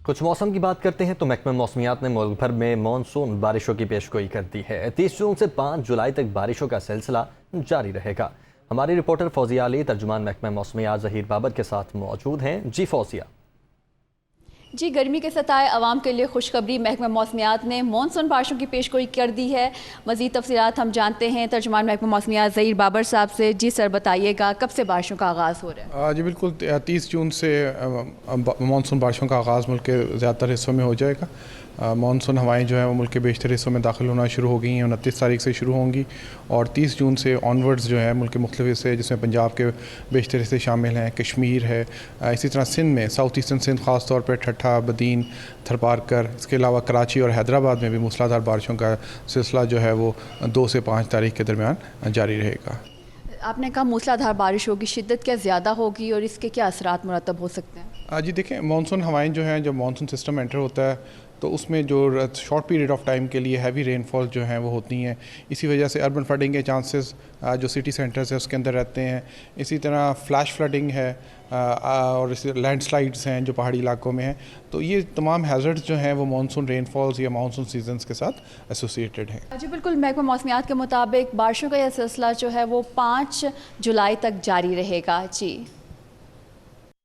کچھ موسم کی بات کرتے ہیں تو محکمہ موسمیات نے ملک بھر میں مانسون بارشوں کی پیشگوئی کر دی ہے۔ 30 جون سے 5 جولائی تک بارشوں کا سلسلہ جاری رہے گا۔ ہماری رپورٹر فوزیہ علی ترجمان محکمہ موسمیات ظہیر بابر کے ساتھ موجود ہیں۔ جی فوزیہ۔ جی، گرمی کے ستائے عوام کے لیے خوشخبری، محکمہ موسمیات نے مانسون بارشوں کی پیشگوئی کر دی ہے۔ مزید تفصیلات ہم جانتے ہیں ترجمان محکمہ موسمیات ظہیر بابر صاحب سے۔ جی سر، بتائیے گا کب سے بارشوں کا آغاز ہو رہا ہے؟ جی بالکل، 30 جون سے مانسون بارشوں کا آغاز ملک کے زیادہ تر حصوں میں ہو جائے گا۔ مانسون ہوائیں جو ہیں وہ ملک کے بیشتر حصوں میں داخل ہونا شروع ہو گئی ہیں، 29 تاریخ سے شروع ہوں گی، اور 30 جون سے آنورڈز جو ہے ملک کے مختلف حصے، جس میں پنجاب کے بیشتر حصے شامل ہیں، کشمیر ہے، اسی طرح سندھ میں، ساؤتھ ایسٹرن سندھ خاص طور پہ ٹھٹھہ، بدین، تھرپارکر، اس کے علاوہ کراچی اور حیدرآباد میں بھی موسلادھار بارشوں کا سلسلہ جو ہے وہ 2 سے 5 تاریخ کے درمیان جاری رہے گا۔ آپ نے کہا موسلادھار بارش ہوگی، شدت کیا زیادہ ہوگی اور اس کے کیا اثرات مرتب ہو سکتے ہیں؟ جی دیکھیں، مانسون ہوائیں جو ہیں، جب مانسون سسٹم انٹر ہوتا ہے تو اس میں جو شارٹ پیریڈ آف ٹائم کے لیے ہیوی رین فال جو ہیں وہ ہوتی ہیں، اسی وجہ سے اربن فلڈنگ کے چانسز جو سٹی سینٹرز ہیں اس کے اندر رہتے ہیں۔ اسی طرح فلیش فلڈنگ ہے اور اسی لینڈ سلائڈز ہیں جو پہاڑی علاقوں میں ہیں، تو یہ تمام ہیزرڈز جو ہیں وہ مانسون رین فالز یا مانسون سیزنز کے ساتھ ایسوسیٹڈ ہیں۔ جی بالکل، محکمہ موسمیات کے مطابق بارشوں کا یہ سلسلہ جو ہے وہ 5 جولائی تک جاری رہے گا۔ جی